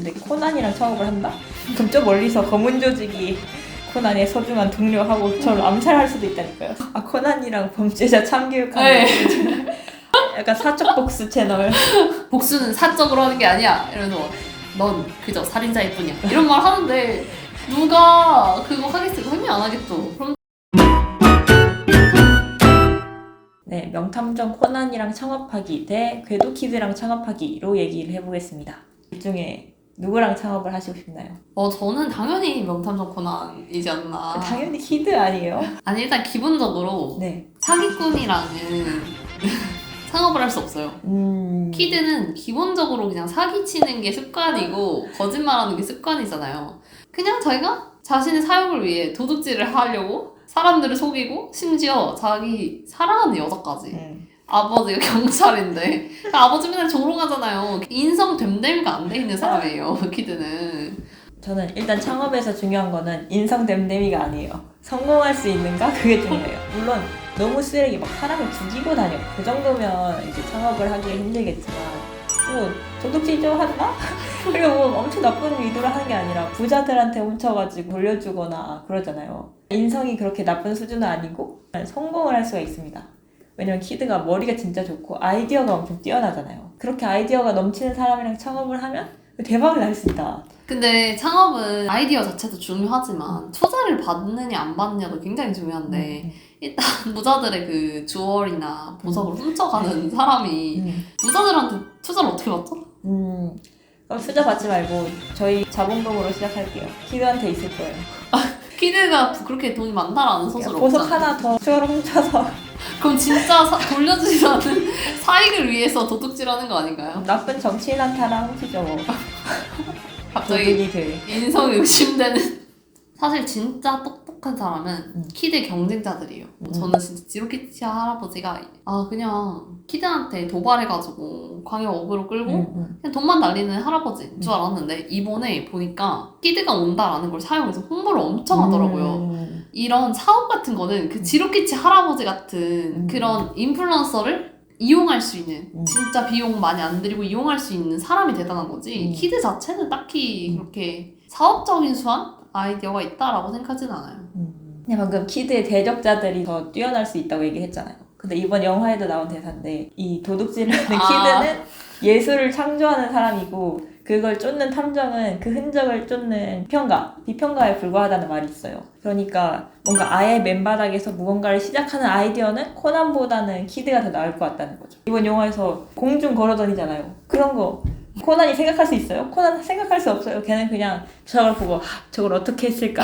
근데 코난이랑 창업을 한다? 그럼 저 멀리서 검은 조직이 코난의 소중한 동료하고 저를 암살할 수도 있다니까요. 아, 코난이랑 범죄자 참교육하는 네. 약간 사적 복수 채널. 복수는 사적으로 하는 게 아니야 이러면서 넌 그저 살인자일 뿐이야 이런 말 하는데 누가 그거 하겠어? 당연히 안 하겠죠. 그럼 네, 명탐정 코난이랑 창업하기 대 궤도키드랑 창업하기로 얘기를 해보겠습니다. 이 중에 누구랑 창업을 하시고 싶나요? 저는 당연히 명탐정 코난이지 않나. 당연히 키드 아니에요? 아니 일단 기본적으로 네. 사기꾼이랑은 창업을 할 수 없어요. 키드는 기본적으로 그냥 사기치는 게 습관이고 거짓말하는 게 습관이잖아요. 그냥 자기가 자신의 사욕을 위해 도둑질을 하려고 사람들을 속이고 심지어 자기 사랑하는 여자까지. 아버지가 경찰인데 아버지 맨날 조롱하잖아요. 인성 됨됨이가 안 돼 있는 사람이에요. 키드는. 저는 일단 창업에서 중요한 거는 인성 됨됨이가 아니에요. 성공할 수 있는가? 그게 중요해요. 물론 너무 쓰레기 막 사람을 죽이고 다녀. 그 정도면 이제 창업을 하기 힘들겠지만 뭐 도둑질 좀 한다? 그리고 뭐 엄청 나쁜 의도를 하는 게 아니라 부자들한테 훔쳐가지고 돌려주거나 그러잖아요. 인성이 그렇게 나쁜 수준은 아니고 성공을 할 수가 있습니다. 왜냐면 키드가 머리가 진짜 좋고 아이디어가 엄청 뛰어나잖아요. 그렇게 아이디어가 넘치는 사람이랑 창업을 하면 대박을 날 수 있다. 근데 창업은 아이디어 자체도 중요하지만 투자를 받느냐 안 받느냐도 굉장히 중요한데 일단 부자들의 그 주얼이나 보석을 훔쳐가는 사람이 부자들한테 투자를 어떻게 받죠? 그럼 투자 받지 말고 저희 자본금으로 시작할게요. 키드한테 있을 거예요. 키드가 그렇게 돈이 많다라는 소설 보석 없잖아. 하나 더 추가로 훔쳐서 그럼 진짜 돌려주지 않은 사익을 위해서 도둑질하는 거 아닌가요? 나쁜 정치인한테랑 훔치죠. 뭐. 갑자기 도둑이 돼. 인성이 의심되는. 사실 진짜 똑똑한 사람은 키드 경쟁자들이에요. 저는 진짜 지로키치 할아버지가 그냥 키드한테 도발해가지고 광역 어그로 끌고 그냥 돈만 날리는 할아버지인 줄 알았는데 이번에 보니까 키드가 온다라는 걸 사용해서 홍보를 엄청 하더라고요. 이런 사업 같은 거는 그 지로키치 할아버지 같은 그런 인플루언서를 이용할 수 있는 진짜 비용 많이 안 들이고 이용할 수 있는 사람이 대단한 거지 키드 자체는 딱히 그렇게 사업적인 수완? 아이디어가 있다라고 생각하진 않아요. 그냥 방금 키드의 대적자들이 더 뛰어날 수 있다고 얘기했잖아요. 근데 이번 영화에도 나온 대사인데 이 도둑질을 하는 키드는 예술을 창조하는 사람이고 그걸 쫓는 탐정은 그 흔적을 쫓는 비평가에 불과하다는 말이 있어요. 그러니까 뭔가 아예 맨바닥에서 무언가를 시작하는 아이디어는 코난보다는 키드가 더 나을 것 같다는 거죠. 이번 영화에서 공중 걸어다니잖아요. 그런 거 코난이 생각할 수 있어요? 코난 생각할 수 없어요. 걔는 그냥 저걸 보고 저걸 어떻게 했을까?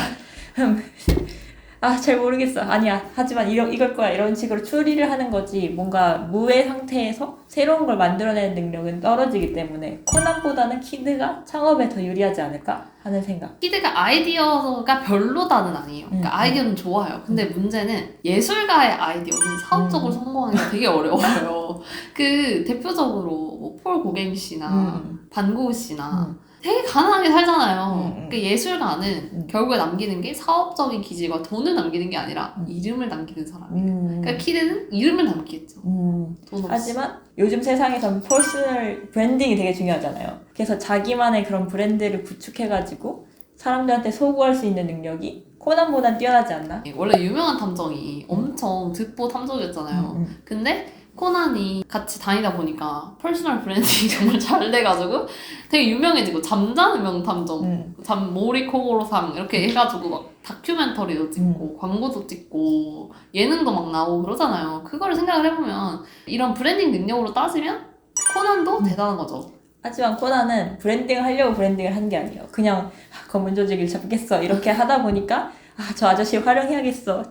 잘 모르겠어. 아니야. 하지만 이걸 거야. 이런 식으로 추리를 하는 거지. 뭔가 무의 상태에서 새로운 걸 만들어내는 능력은 떨어지기 때문에 코난보다는 키드가 창업에 더 유리하지 않을까 하는 생각. 키드가 아이디어가 별로다는 아니에요. 그러니까 아이디어는 좋아요. 근데 문제는 예술가의 아이디어는 사업적으로 성공하기가 되게 어려워요. 그 대표적으로 뭐 폴 고갱 씨나 반고흐 씨나 되게 가난하게 살잖아요. 그 예술가는 결국에 남기는 게 사업적인 기질과 돈을 남기는 게 아니라 이름을 남기는 사람이에요. 그러니까 키드는 이름을 남기겠죠. 돈 없이. 하지만 요즘 세상에선 퍼스널 브랜딩이 되게 중요하잖아요. 그래서 자기만의 그런 브랜드를 구축해가지고 사람들한테 소구할 수 있는 능력이 코난보단 뛰어나지 않나? 원래 유명한 탐정이 엄청 듣보 탐정이었잖아요. 근데 코난이 같이 다니다 보니까 퍼스널 브랜딩이 정말 잘 돼가지고 되게 유명해지고 잠자는 명탐정, 모리코고로상 이렇게 해가지고 막 다큐멘터리도 찍고 광고도 찍고 예능도 막 나오고 그러잖아요. 그거를 생각을 해보면 이런 브랜딩 능력으로 따지면 코난도 대단한 거죠. 하지만 코난은 브랜딩을 하려고 브랜딩을 한 게 아니에요. 그냥 검은 조직을 잡겠어 이렇게 하다 보니까 저 아저씨 활용해야겠어.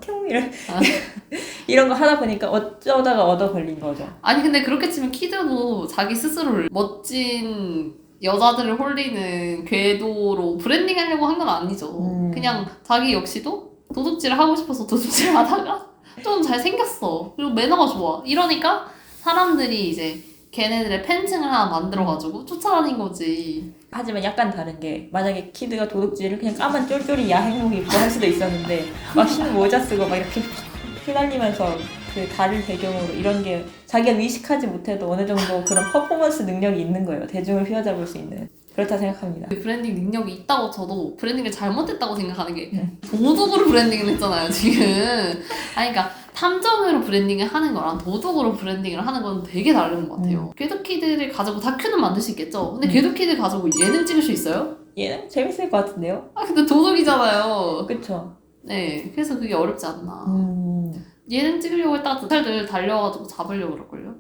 이런 거 하다 보니까 어쩌다가 얻어 걸린 거죠. 아니 근데 그렇게 치면 키드도 자기 스스로를 멋진 여자들을 홀리는 궤도로 브랜딩하려고 한 건 아니죠. 그냥 자기 역시도 도둑질을 하고 싶어서 도둑질을 하다가 좀 잘생겼어. 그리고 매너가 좋아. 이러니까 사람들이 이제 걔네들의 팬층을 하나 만들어가지고 쫓아다닌 거지. 하지만 약간 다른 게 만약에 키드가 도둑질을 그냥 까만 쫄쫄이 야행복 입고 할 수도 있었는데 막 흰 모자 쓰고 막 이렇게 휘날리면서 그 달을 배경으로 이런 게 자기가 의식하지 못해도 어느 정도 그런 퍼포먼스 능력이 있는 거예요. 대중을 휘어잡을 수 있는. 그렇다 생각합니다. 브랜딩 능력이 있다고 저도 브랜딩을 잘못했다고 생각하는 게 도둑으로 브랜딩을 했잖아요 지금. 아니 그러니까 탐정으로 브랜딩을 하는 거랑 도둑으로 브랜딩을 하는 건 되게 다른 것 같아요. 궤도키드를 가지고 다큐는 만들 수 있겠죠. 근데 궤도키드 가지고 예능 찍을 수 있어요? 얘는 재밌을 것 같은데요? 아 근데 도둑이잖아요. 그쵸? 네, 그래서 그게 어렵지 않나. 예능 찍으려고 했다가 살들 달려가지고 잡으려고 그럴걸요?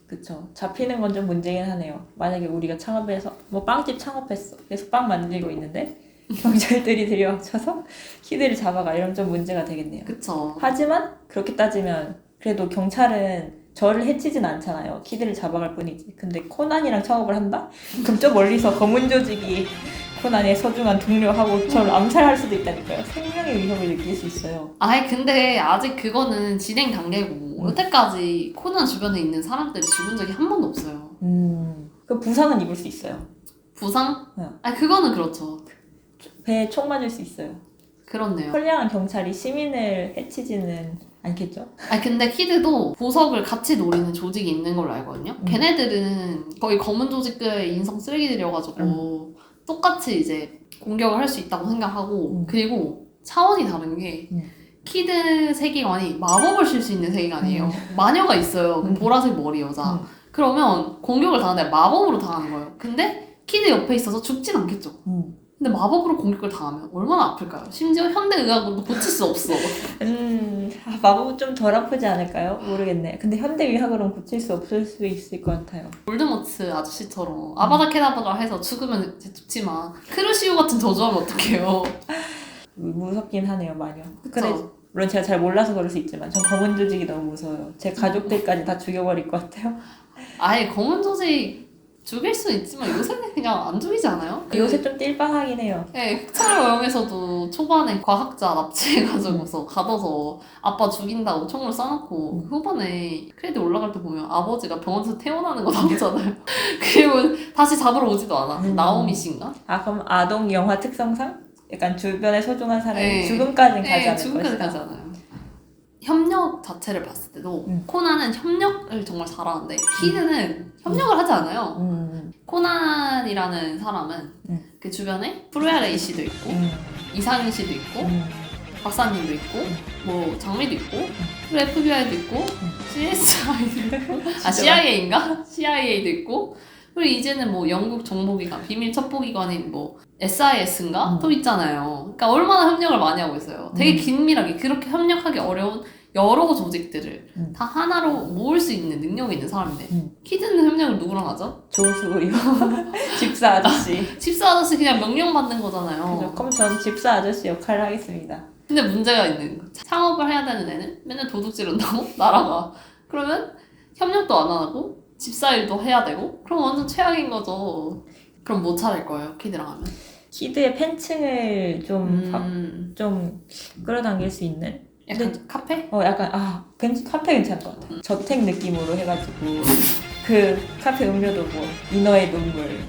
그쵸. 잡히는 건 좀 문제긴 하네요. 만약에 우리가 창업해서 뭐 빵집 창업했어. 그래서 빵 만들고 있는데 경찰들이 들여와쳐서 키드를 잡아가 이러면 좀 문제가 되겠네요. 그쵸. 하지만 그렇게 따지면 그래도 경찰은 저를 해치진 않잖아요. 키드를 잡아갈 뿐이지. 근데 코난이랑 창업을 한다? 그럼 저 멀리서 검은 조직이 코난의 소중한 동료하고 저를 암살할 수도 있다니까요. 생명의 위협을 느낄 수 있어요. 아이 근데 아직 그거는 진행 단계고 여태까지 코난 주변에 있는 사람들이 죽은 적이 한 번도 없어요. 그 부상은 입을 수 있어요. 부상? 네. 아 그거는 그렇죠. 배에 총 맞을 수 있어요. 그렇네요. 선량한 경찰이 시민을 해치지는 않겠죠? 아 근데 키드도 보석을 같이 노리는 조직이 있는 걸로 알거든요. 걔네들은 거의 검은 조직의 인성 쓰레기들이어가지고 똑같이 이제 공격을 할 수 있다고 생각하고 그리고 차원이 다른 게 키드 세계관이 마법을 쓸 수 있는 세계관이에요. 마녀가 있어요. 그 보라색 머리 여자. 그러면 공격을 당하는데 마법으로 당하는 거예요. 근데 키드 옆에 있어서 죽진 않겠죠. 근데 마법으로 공격을 당하면 얼마나 아플까요? 심지어 현대의학으로도 고칠 수 없어. 마법은 좀 덜 아프지 않을까요? 모르겠네. 근데 현대의학으로는 고칠 수 없을 수 있을 것 같아요. 볼드모트 아저씨처럼 아바다 케다브라 해서 죽으면 이제 죽지만 크루시오 같은 저주하면 어떡해요. 무섭긴 하네요, 마녀. 그쵸? 그래, 물론 제가 잘 몰라서 그럴 수 있지만 전 검은 조직이 너무 무서워요. 제 가족들까지 다 죽여버릴 것 같아요. 아예 검은 조직 죽일 수 있지만 요새는 그냥 안 죽이지 않아요? 요새 좀 띨빵하긴 해요. 네, 흑철의 여행에서도 초반에 과학자 납치해가지고서 가둬서 아빠 죽인다고 총을 쏴놓고 후반에 크레딧 올라갈 때 보면 아버지가 병원에서 태어나는 거 나오잖아요. 그리고 다시 잡으러 오지도 않아. 나오미 씨인가? 아, 그럼 아동 영화 특성상 약간 주변에 소중한 사람이 네. 죽음까지는 가지 않을 죽음까지 것이다. 가지 않아요. 협력 자체를 봤을 때도 코난은 협력을 정말 잘하는데 키드는 협력을 하지 않아요. 코난이라는 사람은 그 주변에 프로야레이 씨도 있고 이상윤 씨도 있고 박사님도 있고 뭐 장미도 있고 그리고 FBI도 있고 CSI도 있고 아 CIA인가? CIA도 있고 그리고 이제는 뭐 영국 정보기관 비밀 첩보기관인 뭐 SIS인가? 또 있잖아요. 그러니까 얼마나 협력을 많이 하고 있어요. 되게 긴밀하게 그렇게 협력하기 어려운 여러 조직들을 다 하나로 모을 수 있는 능력이 있는 사람인데 키드는 협력을 누구랑 하죠? 조수요. 집사 아저씨. 집사 아저씨 그냥 명령 받는 거잖아요. 그죠. 그럼 전 집사 아저씨 역할을 하겠습니다. 근데 문제가 있는 거. 창업을 해야 되는 애는 맨날 도둑질한다고 날아가. 그러면 협력도 안 하고 집사 일도 해야 되고 그럼 완전 최악인 거죠. 그럼 뭐 차릴 거예요? 키드랑 하면? 키드의 팬층을 좀 끌어당길 수 있는? 약간 카페? 약간 카페 괜찮을 것 같아. 저택 느낌으로 해가지고 그 카페 음료도 뭐 인어의 눈물,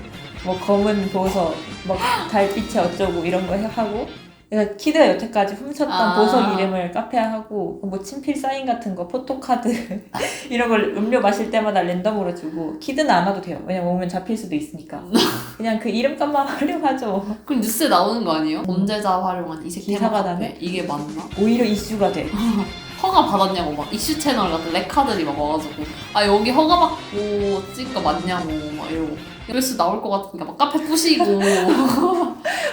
뭐 검은 보석, 뭐 달빛이 어쩌고 이런 거 하고. 그래서 키드가 여태까지 훔쳤던 보석 이름을 카페에 하고 뭐 친필 사인 같은 거, 포토카드 이런 걸 음료 마실 때마다 랜덤으로 주고 키드는 안 와도 돼요. 왜냐면 오면 잡힐 수도 있으니까. 그냥 그 이름값만 활용하죠. 그럼 뉴스에 나오는 거 아니에요? 범죄자 활용한 이색 테마 기사가 카페. 나네? 이게 맞나? 오히려 이슈가 돼. 허가 받았냐고 막 이슈 채널 같은 레카들이 막 와가지고 아 여기 허가 받고 찍은 거 맞냐고 막 이러고 뉴스 나올 것 같으니까 막 카페 부시고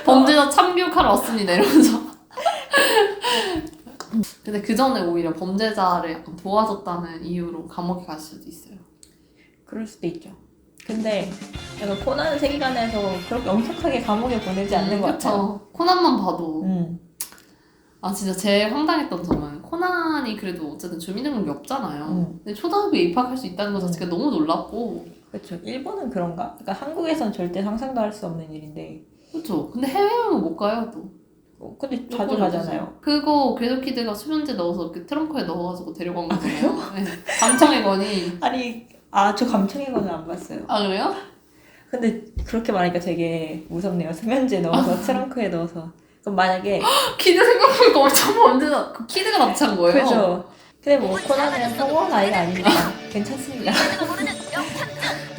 범죄자 참교육하러 왔습니다 이러면서 근데 그 전에 오히려 범죄자를 약간 도와줬다는 이유로 감옥에 갈 수도 있어요. 그럴 수도 있죠. 근데 약간 코난 세계관에서 그렇게 엄격하게 감옥에 보내지 않는 것 같아요. 코난만 봐도 아 진짜 제일 황당했던 점은 코난이 그래도 어쨌든 주민등록이 없잖아요. 근데 초등학교에 입학할 수 있다는 것 자체가 너무 놀랍고 그렇죠. 일본은 그런가? 그러니까 한국에선 절대 상상도 할 수 없는 일인데 그렇죠. 근데 해외여행은 못 가요 또. 근데 자주 가잖아요. 그거 궤도키드가 수면제 넣어서 그 트렁크에 넣어가지고 데려간 거잖아요. 네. 감청의 건이. 아니 저 감청의 거는 안 봤어요. 아 그래요? 근데 그렇게 말하니까 되게 무섭네요. 수면제 넣어서 트렁크에 넣어서. 그럼 만약에 키드 생각해보니까 엄청 범죄자. 그 키드가 납치한 거예요? 그죠. 근데 뭐 코난이랑 성공한 아이가 아니니까 괜찮습니다.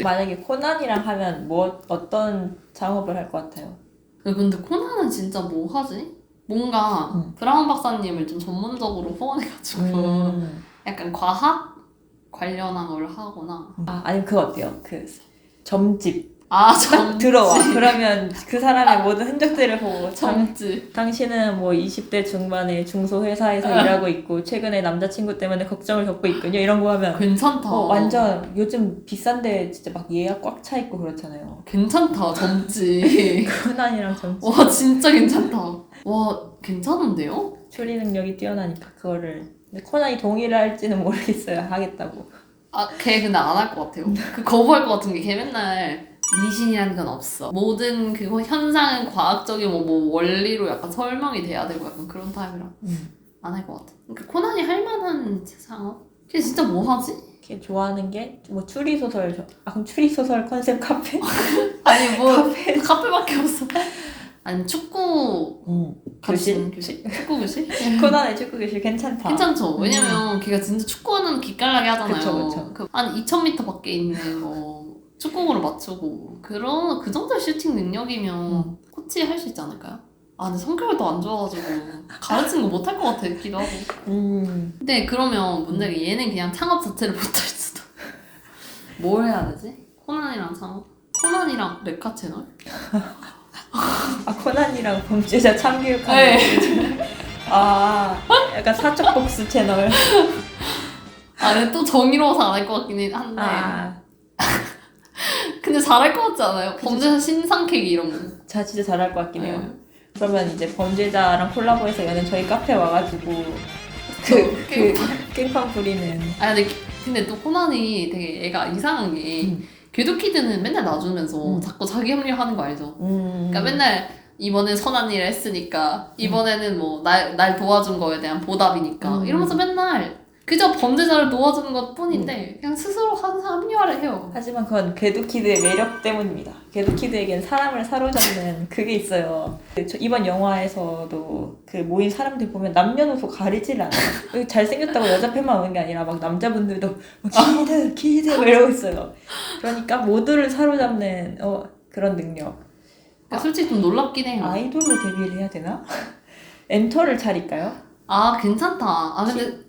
만약에 코난이랑 하면 어떤 작업을 할 것 같아요? 근데 코난은 진짜 뭐 하지? 뭔가 브라운 박사님을 좀 전문적으로 후원해가지고 약간 과학 관련한 걸 하거나 아니면 그거 어때요? 그 점집 딱 딱 들어와. 그러면 그 사람의 모든 흔적들을 보고 점집 당신은 뭐 20대 중반에 중소회사에서 일하고 있고 최근에 남자친구 때문에 걱정을 겪고 있군요. 이런 거 하면 괜찮다. 완전 요즘 비싼데 진짜 막 예약 꽉 차 있고 그렇잖아요. 괜찮다 점집. 코난이랑 점집. 와 진짜 괜찮다. 와 괜찮은데요? 추리 능력이 뛰어나니까 그거를. 근데 코난이 동의를 할지는 모르겠어요. 하겠다고. 걔 근데 안 할 것 같아요. 그 거부할 것 같은 게 걔 맨날 미신이라는 건 없어. 모든 그거 현상은 과학적인 뭐 원리로 약간 설명이 돼야 되고 약간 그런 타입이라 안 할 것 같아. 그러니까 코난이 할 만한 상업? 걔 진짜 뭐 하지? 걔 좋아하는 게 뭐 추리 소설. 그럼 추리 소설 컨셉 카페? 아니 뭐 카페밖에 없어. 아니 축구 교실? 축구 교실? 코난의 축구 교실 괜찮다. 괜찮죠. 왜냐면 걔가 진짜 축구하는 기깔나게 하잖아요. 그쵸. 한 2,000m 밖에 있는 뭐 축구공을 맞추고 그 정도의 슈팅 능력이면 코치 할 수 있지 않을까요? 근데 성격도 안 좋아가지고 가르치는 거 못할 것 같기도 하고. 근데 그러면 문제가 얘는 그냥 창업 자체를 못할 수도. 뭘 해야 되지? 코난이랑 창업? 코난이랑 레카 채널? 코난이랑 범죄자 참교육하는 네. 약간 사적 복수 채널. 근데 또 정의로워서 안 할 것 같긴 한데. 근데 잘할 것 같지 않아요? 범죄자 신상캐기 이런 거. 진짜 잘할 것 같긴 해요. 그러면 이제 범죄자랑 콜라보해서 여는 저희 카페 와가지고 깽판 부리는. 근데 또 코난이 되게 애가 이상한 게 궤도키드는 맨날 놔주면서 자꾸 자기 합리화하는 거 알죠? 그러니까 맨날 이번엔 선한 일을 했으니까 이번에는 뭐 날 도와준 거에 대한 보답이니까 이러면서 맨날 그저 범죄자를 도와주는 것 뿐인데 그냥 스스로 항상 합리화를 해요. 하지만 그건 궤도키드의 매력 때문입니다. 궤도키드에겐 사람을 사로잡는 그게 있어요. 이번 영화에서도 그 모인 사람들 보면 남녀노소 가리지를 않아요. 잘생겼다고 여자 팬만 오는 게 아니라 막 남자분들도 키드 이러고 있어요. 그러니까 모두를 사로잡는 그런 능력. 솔직히 좀 놀랍긴 해요. 아이돌로 데뷔를 해야 되나? 엔터를 차릴까요? 괜찮다. 근데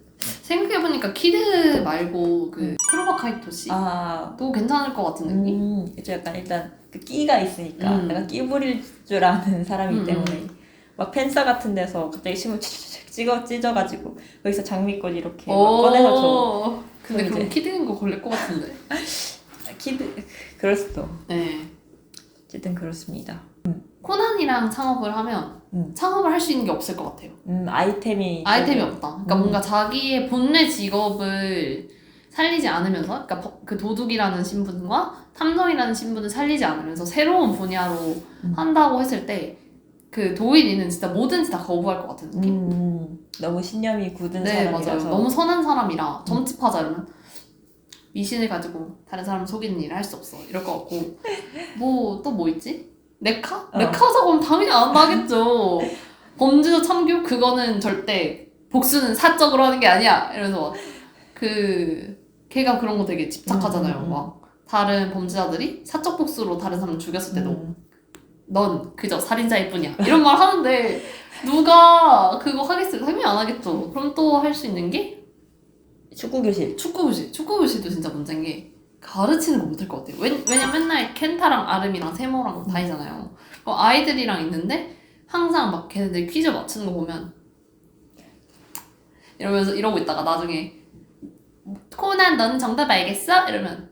생각해보니까 키드 말고 그 쿠로바 카이토 씨도 괜찮을 것 같은 느낌? 이제 약간 일단 그 끼가 있으니까 내가 끼 부릴 줄 아는 사람이기 때문에 막 팬싸 같은 데서 갑자기 신문 찢어가지고 거기서 장미꽃 이렇게 막 꺼내서 줘. 근데 그럼 키드인 거 걸릴 것 같은데? 키드 그럴 수도. 네. 어쨌든 그렇습니다. 코난이랑 창업을 하면 창업을 할 수 있는 게 없을 것 같아요. 아이템이 없다. 그러니까 뭔가 자기의 본래 직업을 살리지 않으면서, 그러니까 그 도둑이라는 신분과 탐정이라는 신분을 살리지 않으면서 새로운 분야로 한다고 했을 때 그 도일이는 진짜 뭐든지 다 거부할 것 같은 느낌? 너무 신념이 굳은 네, 사람이라서. 맞아요. 너무 선한 사람이라 점집하자 이러면 미신을 가지고 다른 사람 속이는 일을 할 수 없어 이럴 것 같고 또 뭐 있지? 레카? 레카자고 하면 당연히 안 하겠죠. 범죄자 참교? 그거는 절대 복수는 사적으로 하는 게 아니야 이러면서 걔가 그런 거 되게 집착하잖아요. 막 다른 범죄자들이 사적 복수로 다른 사람 죽였을 때도 넌 그저 살인자일 뿐이야 이런 말 하는데 누가 그거 하겠어요? 당연히 안 하겠죠. 그럼 또 할 수 있는 게 축구교실. 축구교실도 진짜 문제인 게 가르치는 거 못할 것 같아요. 왜냐면 맨날 켄타랑 아름이랑 세모랑 다니잖아요. 아이들이랑 있는데 항상 막 걔네들 퀴즈 맞추는 거 보면 이러고 있다가 나중에 코난 넌 정답 알겠어? 이러면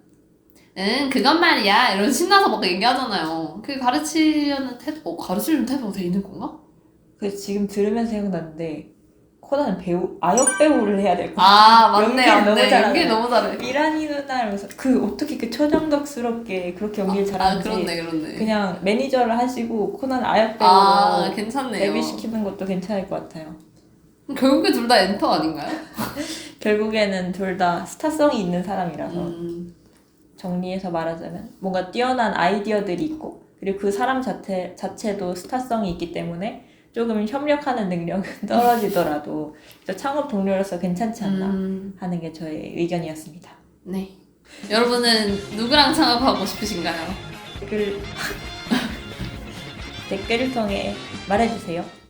응 그건 말이야 이러면 신나서 막 얘기하잖아요. 그 가르치려는 태도가 돼 있는 건가? 지금 들으면서 생각났는데 코난은 아역 배우를 해야 될 것 같아. 맞네. 연기 너무 잘해. 미란이 누나 이러면서 어떻게 초정덕스럽게 그렇게 연기를 잘하는지. 그렇네. 그냥 매니저를 하시고 코난 아역 배우로 괜찮네요. 데뷔시키는 것도 괜찮을 것 같아요. 결국에 둘 다 엔터 아닌가요? 결국에는 둘 다 스타성이 있는 사람이라서 정리해서 말하자면 뭔가 뛰어난 아이디어들이 있고 그리고 그 사람 자체도 스타성이 있기 때문에 조금 협력하는 능력은 떨어지더라도 저 창업 동료로서 괜찮지 않나 하는 게 저의 의견이었습니다. 네. 여러분은 누구랑 창업하고 싶으신가요? 댓글을 통해 말해주세요.